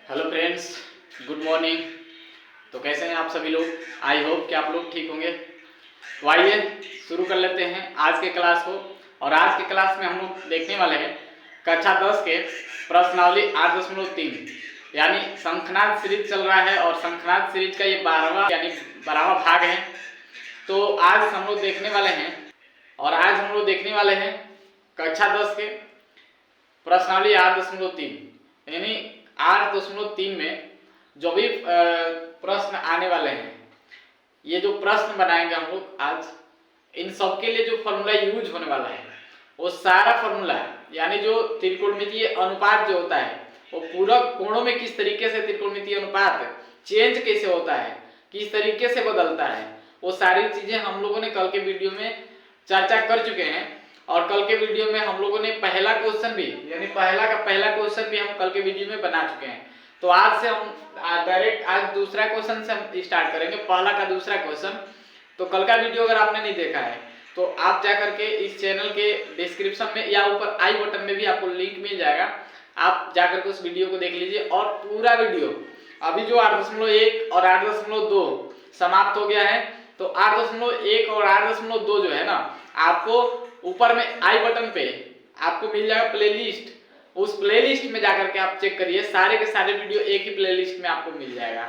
Hello friends, good morning. तो कैसे हैं आप सभी लोग? आई होप कि आप लोग ठीक होंगे। तो आइए शुरू कर लेते हैं आज के क्लास को। और आज के क्लास में हम लोग देखने वाले हैं कक्षा 10 के प्रश्नावली 8.3 यानी शंखनाद सीरीज चल रहा है और शंखनाद सीरीज का ये 12वां भाग है। तो आज हम लोग देखने वाले हैं कक्षा 10 के प्रश्नावली 8.3 यानी 8.3 में जो भी प्रश्न आने वाले हैं, ये जो प्रश्न बनाएंगे हम लोग आज, इन सब के लिए जो फॉर्मूला यूज होने वाला है वो सारा फॉर्मूला यानी जो त्रिकोणमितीय अनुपात जो होता है वो पूरक कोणों में किस तरीके से त्रिकोणमितीय अनुपात चेंज कैसे होता है, किस तरीके से बदलता है, वो सारी चीजें हम लोगों ने कल के वीडियो में चर्चा कर चुके हैं। और कल के वीडियो में हम लोगों ने पहला क्वेश्चन भी यानी पहला क्वेश्चन भी हम कल के वीडियो में बना चुके हैं। तो आज से हम डायरेक्ट आज दूसरा क्वेश्चन से हम स्टार्ट करेंगे, पहला का दूसरा क्वेश्चन। तो कल का वीडियो अगर आपने नहीं देखा है तो आप जा करके इस चैनल के डिस्क्रिप्शन में या ऊपर आई बटन में भी आपको लिंक मिल जाएगा, आप जाकर के उस वीडियो को देख लीजिए। और पूरा वीडियो अभी जो 8.1 और 8.2 समाप्त हो गया है, तो 8.1 और 8.2 जो है ना, आपको ऊपर में आई बटन पे आपको मिल जाएगा प्लेलिस्ट। उस प्लेलिस्ट में जाकर के आप चेक करिए, सारे के सारे वीडियो एक ही प्लेलिस्ट में आपको मिल जाएगा।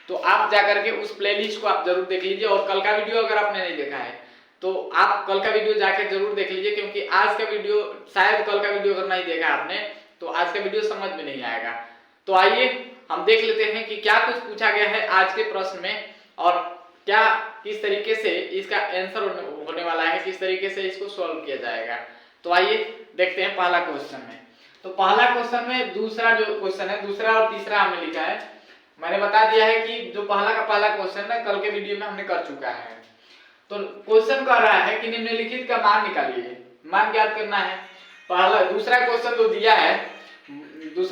तो आप जाकर के उस प्लेलिस्ट को आप जरूर देख लीजिए। और कल का वीडियो अगर आपने नहीं देखा है तो आप कल का वीडियो जाके जरूर देख लीजिए, क्योंकि आज का वीडियो शायद कल का वीडियो अगर नहीं देखा आपने तो आज का वीडियो समझ में नहीं आएगा। तो आइए हम देख लेते हैं कि क्या कुछ पूछा गया है आज के प्रश्न में और क्या किस तरीके से इसका आंसर होने वाला है, किस तरीके से इसको सॉल्व किया जाएगा। तो आइए देखते हैं पहला क्वेश्चन में। तो पहला क्वेश्चन में दूसरा जो क्वेश्चन है, दूसरा और तीसरा हमने लिखा है। मैंने बता दिया है कि जो पहला क्वेश्चन है कल के वीडियो में हमने कर चुका है। तो क्वेश्चन कह रहा है कि निम्नलिखित का मान निकालिए, मान ज्ञात करना है। दूसरा क्वेश्चन जो दिया है वो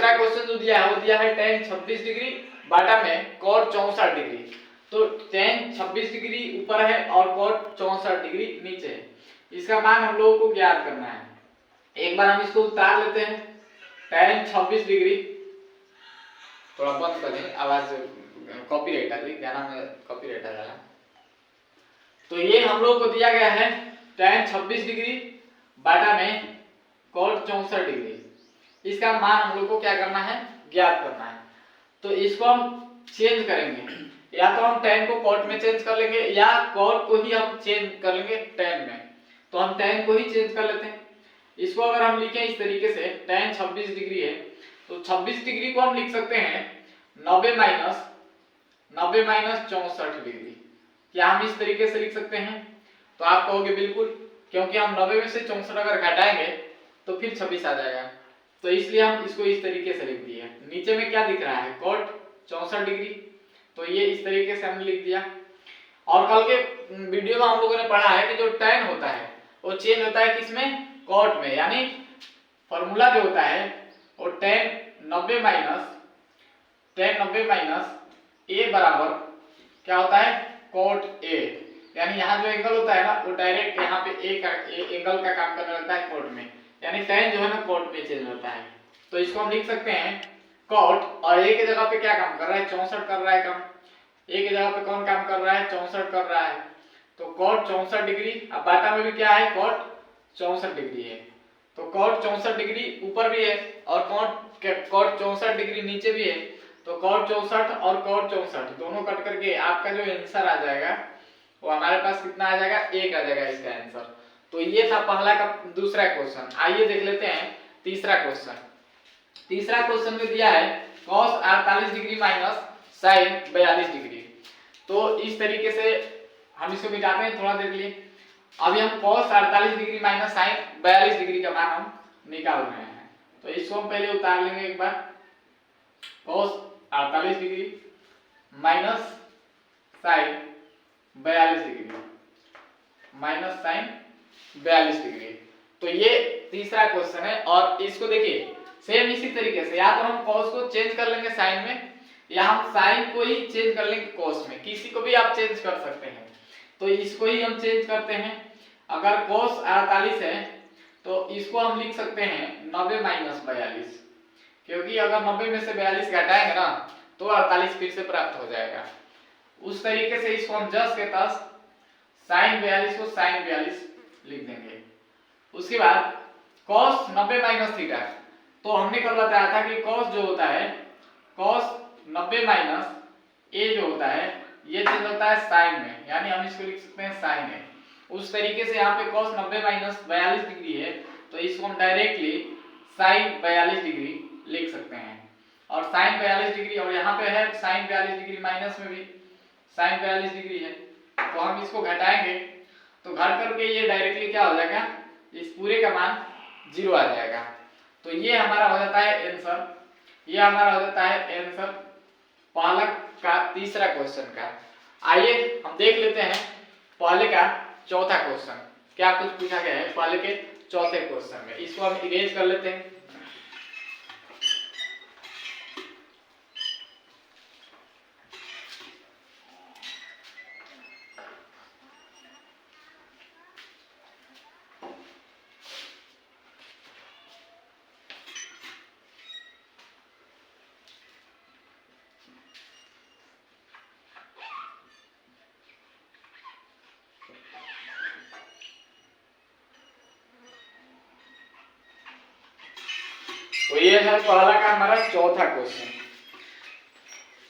दिया है tan 26 डिग्री बाटा में cot 64 डिग्री। तो tan 26 डिग्री ऊपर है और cot 64 डिग्री नीचे है। इसका मान हम लोगों को ज्ञात करना है। एक बार हम इसको उतार लेते हैं। tan 26 डिग्री, थोड़ा बंद कर दें, आवाज कॉपीराइट आ गई, गाना में कॉपीराइट आ रहा है। तो ये हम लोग को दिया गया है tan 26 डिग्री बाटा में cot 64 डिग्री। इसका मान हम लोग को क्या करना है, ज्ञात करना है। तो इसको हम चेंज करेंगे, या तो हम tan को cot में चेंज कर लेंगे या cot को ही हम चेंज कर लेंगे tan में। तो हम tan को ही चेंज कर लेते हैं। इसको अगर हम लिखें इस तरीके से, tan 26 डिग्री है तो 26 डिग्री को हम लिख सकते हैं 90 माइनस 64 डिग्री। क्या हम इस तरीके से लिख सकते हैं? तो आप कहोगे बिल्कुल, क्योंकि हम 90 में से 64 अगर घटाएंगे तो फिर 26 आ जाएगा। तो इसलिए हम इसको इस तरीके से लिख दिए। नीचे में क्या दिख रहा है, cot 64 डिग्री। तो ये इस तरीके से हमने लिख दिया। और कल के वीडियो में हम लोगों ने पढ़ा है कि जो tan होता है वो चेंज होता है किसमें, cot में। यानी फॉर्मूला जो होता है वो tan 90 माइनस a बराबर क्या होता है, cot a। यानी यहाँ जो एंगल होता है ना वो डायरेक्ट यहाँ पे एंगल का काम करने लगता है cot में। यानी tan जो है ना cot में चेंज होता है। तो इसको हम लिख सकते हैं cot, और a की जगह पे क्या काम कर रहा है, 64 कर रहा है काम। a की जगह पे कौन काम कर रहा है, 64 कर रहा है। तो cot 64 डिग्री, अब बाटा में भी क्या है, cot 64 डिग्री है। तो cot 64 डिग्री ऊपर भी है और cot 64 डिग्री नीचे भी है। तो cot 64 और cot 64 दोनों कट करके आपका जो आंसर आ जाएगा वो हमारे पास कितना आ जाएगा, 1 आ जाएगा इसका आंसर। तो ये था पहला का दूसरा क्वेश्चन। आइए देख लेते हैं तीसरा क्वेश्चन। तीसरा क्वेश्चन में दिया है cos 48 degree minus sin 42 degree. तो इस तरीके से हम इसको मिटाते हैं थोड़ा देर के लिए। अभी हम cos 48 degree minus sin 42 degree का मान हम निकाल रहे हैं। तो इसको हम पहले उतार लेंगे एक बार। cos 48 degree minus sin 42 degree minus sin 42 degree. तो ये तीसरा क्वेश्चन है। और इसको देखिए सेम इसी तरीके से, या तो हम cos को चेंज कर लेंगे sin में, या हम sin को ही चेंज कर लेंगे cos में। किसी को भी आप चेंज कर सकते हैं। तो इसको ही हम चेंज करते हैं। अगर cos 48 है तो इसको हम लिख सकते हैं 90 माइनस 42। क्योंकि अगर 90 में से 42 घटाएंगे ना तो 48 फिर से प्राप्त हो जाएगा। उस तरीके से इसको हम जस के तस साइन 42 को साइन 42 लिख देंगे। उसके बाद cos 90 माइनस थीटा, तो हमने कल बताया था कि cos जो होता है cos 90 माइनस a जो होता है ये चेंज होता है साइन में, यानी हम इसको लिख सकते हैं साइन है। उस तरीके से यहाँ पे cos 90 माइनस 42 डिग्री है तो इसको हम डायरेक्टली साइन 42 डिग्री लिख सकते हैं। और साइन 42 डिग्री और यहाँ पे है साइन 42 डिग्री माइनस में भी साइन 42 डिग्री है, तो हम इसको घटाएंगे तो घट करके ये डायरेक्टली क्या हो जाएगा, इस पूरे का मान 0 आ जाएगा। तो ये हमारा हो जाता है आंसर, ये हमारा हो जाता है आंसर पहला का तीसरा क्वेश्चन का। आइए हम देख लेते हैं पहले का चौथा क्वेश्चन क्या कुछ पूछा गया है पहले के चौथे क्वेश्चन में। इसको हम इरेज कर लेते हैं। तो ये है पहला का हमारा चौथा क्वेश्चन।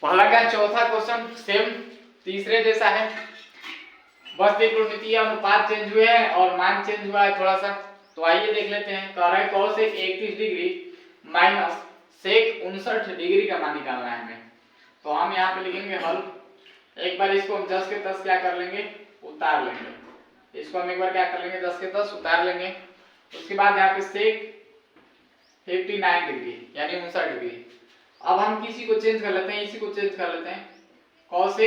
पहला का चौथा क्वेश्चन सेम तीसरे जैसा है, बस एक मितीय अनुपात चेंज हुए हैं और मान चेंज हुआ है थोड़ा सा। तो आइए देख लेते हैं। कह रहा है cos 31 degree minus sec 59 degree का मान निकालना है हमें। तो हम यहाँ पे लिखेंगे हल। एक बार इसको हम 10 के 10 क्या कर लेंगे, उतार लेंगे। इसको हम एक बार क्या कर लेंगे, 10 के 10 उतार लेंगे। उसके बाद यहाँ पे sec 59 डिग्री यानी 59 डिग्री। अब हम किसी को चेंज कर लेते हैं, इसी को चेंज कर लेते हैं। cos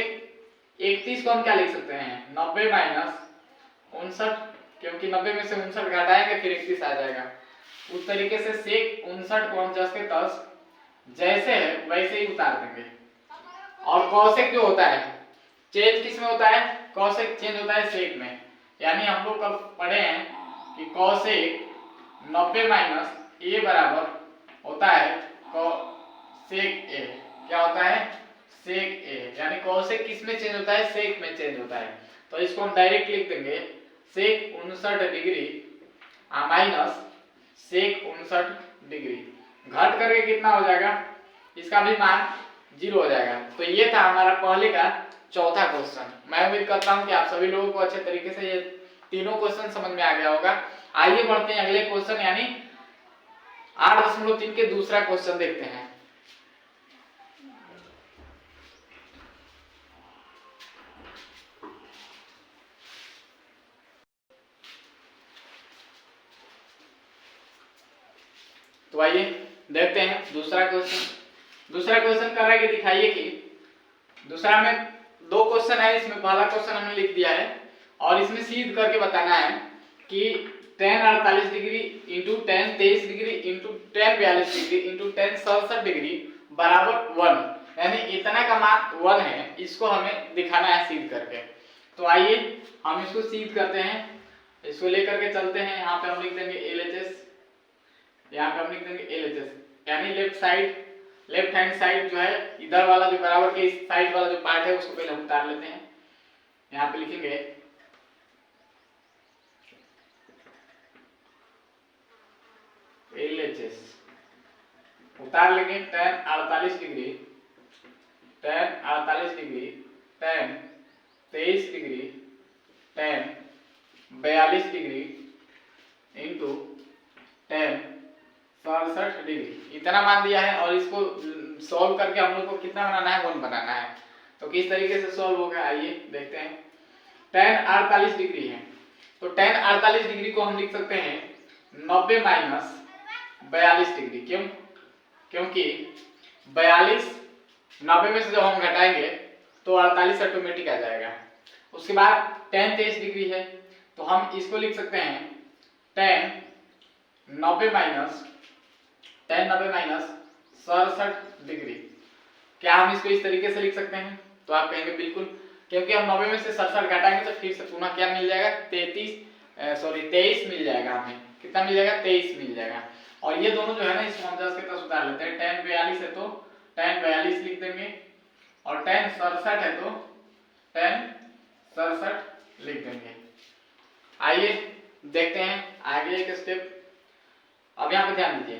31 को हम क्या लिख सकते हैं, 90 माइनस 59, क्योंकि 90 में से 59 घटाएंगे फिर 31 आ जाएगा। उस तरीके से sec 59 को हम 10 के 10 जैसे है वैसे ही उतार देंगे। और cosec जो होता है चेंज किस में होता है, cosec चेंज होता है sec में, यानी हम लोग कब पढ़े हैं कि cosec 90 माइनस a बराबर होता है sec a। क्या होता है, sec a, यानी cosec किस में चेंज होता है, sec में चेंज होता है। तो इसको हम डायरेक्ट लिख देंगे sec 59 degree minus sec 59 degree. घट करके कितना हो जाएगा, इसका भी मान 0 हो जाएगा। तो ये था हमारा पहले का चौथा क्वेश्चन। मैं उम्मीद करता हूँ कि आप सभी लोगों को अच्छे तरीके से ये तीनों क्वेश्चन समझ में आ गया होगा। आइए बढ़ते हैं अगले क्वेश्चन यानी 8.3 के दूसरा क्वेश्चन देखते हैं। तो आइए देखते हैं दूसरा क्वेश्चन। दूसरा क्वेश्चन कर रहा है कि दिखाइए कि दूसरा में दो क्वेश्चन है, इसमें पहला क्वेश्चन हमने लिख दिया है और इसमें सीध करके बताना है कि tan 48 degree into tan 23 degree into tan 42 degree into tan 67 degree बराबर 1, यानी इतना का मान 1 है। इसको हमें दिखाना है सीध करके। तो आइए हम इसको सीध करते हैं, इसको लेकर के चलते हैं। यहाँ पे हम लिख देंगे LHS, यहाँ पे हम लिख देंगे LHS यानी लेफ्ट हैंड साइड जो है इधर वाला जो बराबर के इस साइड वाला जो पार्ट है उसको पहले हम उतार लेते हैं। यहाँ पे लिखेंगे LHS, उतार लेंगे tan 48 degree tan 23 degree tan 42 degree into tan 67 degree, इतना मान दिया है। और इसको सॉल्व करके हम लोग को कितना बनाना है, 1 बनाना है। तो किस तरीके से सॉल्व होगा आइए देखते हैं। tan 48 डिग्री है तो tan 48 डिग्री को हम लिख सकते हैं 90 माइनस 42 डिग्री। क्यों, क्योंकि 42 90 में से जब हम घटाएंगे तो 48 ऑटोमेटिक आ जाएगा। उसके बाद tan 23 डिग्री है तो हम इसको लिख सकते हैं tan 90 माइनस 67 डिग्री। क्या हम इसको इस तरीके से लिख सकते हैं, तो आप कहेंगे बिल्कुल, क्योंकि हम 90 में से 67 घटाएंगे तो फिर से पुनः क्या मिल जाएगा, 23 मिल जाएगा। हमें कितना मिल जाएगा, 23 मिल जाएगा। और ये दोनों जो है ना इसको हम 10 के 10 उतार लेते हैं। tan 42 है तो tan 42 लिख देंगे और tan 67 है तो tan 67 लिख देंगे। आइए देखते हैं आगे एक स्टेप। अब यहाँ पे ध्यान दीजिए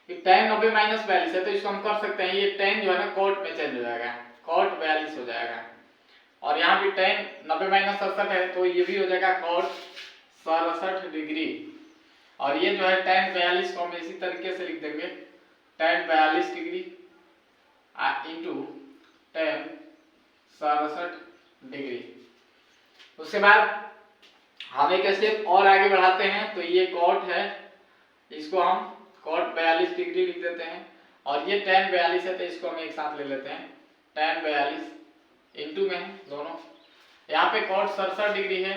कि tan 90 माइनस 42 है तो इसको हम कर सकते हैं, ये tan जो है ना cot में चेंज हो जाएगा, cot 42 हो जाएगा। और यहाँ पे tan 90 माइनस 67 है तो ये भी हो जाएगा cot 67 डिग्री। और ये जो है tan 42 को हम इसी तरीके से लिख देंगे tan 42 degree into tan 67 degree. उसके बाद हम एक स्टेप और आगे बढ़ाते हैं, तो ये cot है, इसको हम cot 42 डिग्री लिख देते हैं। और ये tan 42 है तो इसको हम एक साथ ले लेते हैं, tan 42 इंटू में दोनों। यहाँ पे cot 67 डिग्री है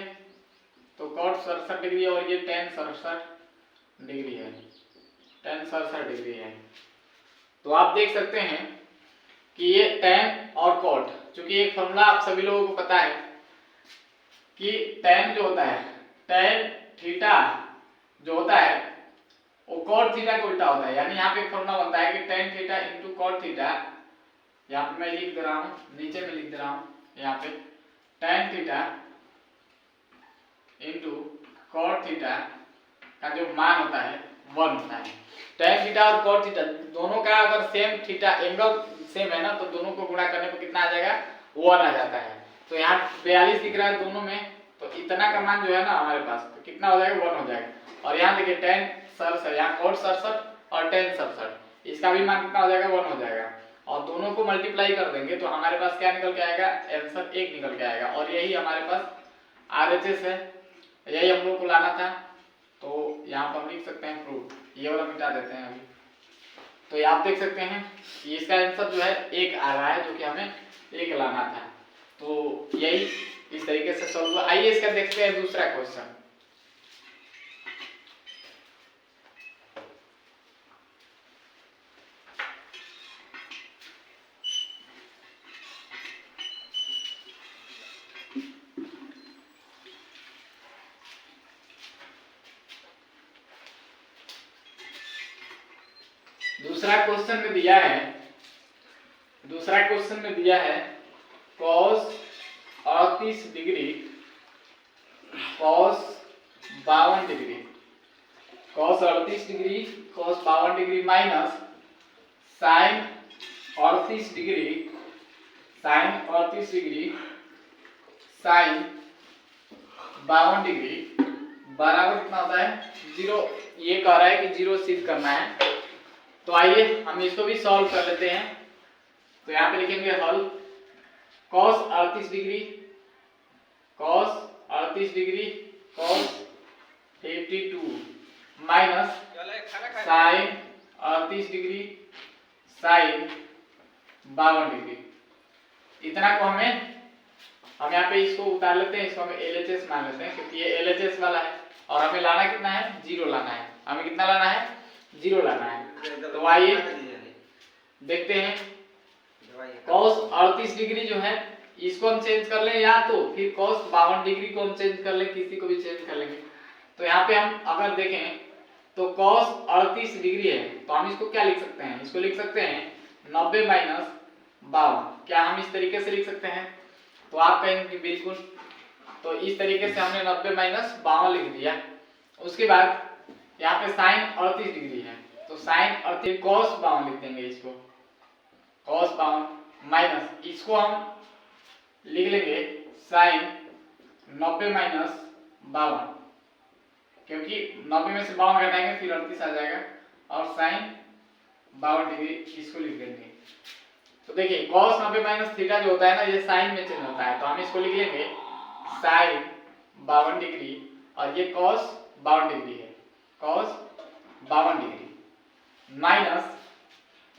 तो cot 67 डिग्री और ये tan 67 डिग्री है, tan 67 डिग्री है। तो आप देख सकते हैं कि ये tan और cot, चूंकि एक फॉर्मूला आप सभी लोगों को पता है कि tan जो होता है, tan थीटा जो होता है वो cot थीटा को उल्टा होता है। यानी यहाँ पे एक फॉर्मूला बनता है कि tan theta into cot theta, यहाँ पे मैं लिख दे रहा हूँ, नीचे में लिख दे रहा हूँ, यहाँ पे tan theta into cot theta का जो मान होता है 1 होता है। tan थीटा और cot थीटा दोनों का अगर सेम थीटा एंगल सेम है ना तो दोनों को गुणा करने पर कितना आ जाएगा, 1 आ जाता है। तो यहाँ 42 दिख रहा है दोनों में, तो इतना का मान जो है ना हमारे पास तो कितना हो जाएगा, 1 हो जाएगा। और यहाँ देखिए tan 67, यहाँ cot 67 और tan 67, इसका भी मान कितना हो जाएगा, 1 हो जाएगा। और दोनों को मल्टीप्लाई कर देंगे तो हमारे पास क्या निकल के आएगा, आंसर 1 निकल के आएगा। और यही हमारे पास RHS है, यही हम लोग को लाना था। तो यहाँ पर हम लिख सकते हैं प्रूफ, ये वाला मिटा देते हैं अभी। तो ये आप देख सकते हैं कि इसका आंसर जो है 1 आ रहा है, जो कि हमें 1 लाना था। तो यही इस तरीके से सॉल्व हुआ। आइए इसका देखते हैं दूसरा क्वेश्चन। दूसरा क्वेश्चन में दिया है cos 38 degree cos 52 degree, cos 38 degree cos 52 degree minus sin 38 degree sin 38 degree sin 52 degree बराबर कितना होता है, 0। ये कह रहा है कि 0 सिद्ध करना है। तो आइए हम इसको भी सॉल्व कर लेते हैं। तो यहाँ पे लिखेंगे हल, cos 38 degree cos 52 minus sin 38 degree sin 52 degree. इतना को हम यहाँ पे इसको उतार लेते हैं, इसको हम LHS मान लेते हैं क्योंकि ये LHS वाला है। और हमें लाना कितना है, 0 लाना है। हमें कितना लाना है, 0 लाना है। तो आइए देखते हैं, cos 38 डिग्री जो है इसको हम चेंज कर लें, या तो फिर cos 52 डिग्री को हम चेंज कर लें, किसी को भी चेंज कर लेंगे। तो यहाँ पे हम अगर देखें तो cos 38 डिग्री है तो हम इसको क्या लिख सकते हैं, इसको लिख सकते हैं 90 माइनस 52। क्या हम इस तरीके से लिख सकते हैं? तो आप कहेंगे कि बिल्कुल। तो इस तरीके से हमने 90 माइनस 52 लिख दिया। उसके बाद यहाँ पे sin 38 डिग्री है तो sin 38 cos 52 लिख देंगे, इसको cos 52 माइनस इसको हम लिख लेंगे sin 90 माइनस 52, क्योंकि 90 में से 52 घटाएंगे फिर 38 आ जाएगा। और sin 52 डिग्री इसको लिख देंगे। तो देखिए cos 90 माइनस थीटा जो होता है ना ये sin में चेंज होता है, तो हम इसको लिख लेंगे sin 52 डिग्री और ये cos 52 डिग्री है, cos 52 डिग्री माइनस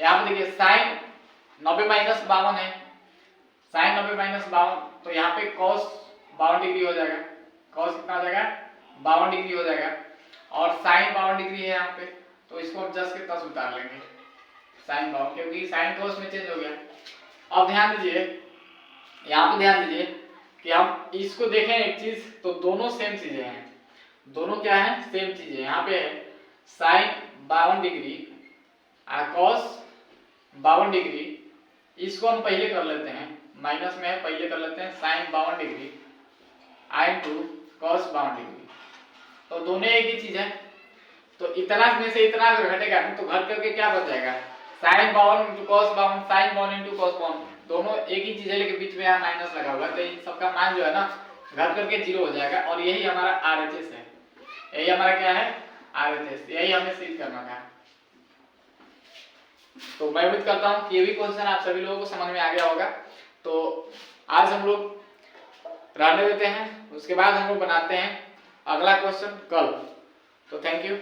यहाँ पे देखिए sin 90 माइनस 52 है, sin 90 माइनस 52 तो यहाँ पे cos 52 डिग्री हो जाएगा, cos कितना हो जाएगा 52 डिग्री हो जाएगा। और sin 52 डिग्री है यहाँ पे तो इसको हम 10 के 10 उतार लेंगे sin 52, क्योंकि sin cos में चेंज हो गया। अब ध्यान दीजिए, यहाँ पे ध्यान दीजिए कि हम इसको देखें एक चीज, तो दोनों सेम चीजें हैं, दोनों क्या है सेम चीजें। यहाँ पे sin 52 डिग्री cos 52 डिग्री, इसको हम पहले कर लेते हैं, माइनस में है, पहले कर लेते हैं sin 52 degree into cos 52 degree. तो दोनों एक ही चीज है, तो इतना में से इतना अगर घटेगा तो घट करके क्या बच जाएगा, sin 52 into cos 52, sin 52 into cos 52, दोनों एक ही चीज है लेकिन बीच में यहाँ माइनस लगा हुआ है, तो इन सबका मान जो है ना घट करके 0 हो जाएगा। और यही हमारा RHS है, यही हमारा क्या है RHS, यही हमें सिद्ध करना था। तो मैं उम्मीद करता हूँ कि ये भी क्वेश्चन आप सभी लोगों को समझ में आ गया होगा। तो आज हम लोग रहने देते हैं, उसके बाद हम लोग बनाते हैं अगला क्वेश्चन कल। तो थैंक यू।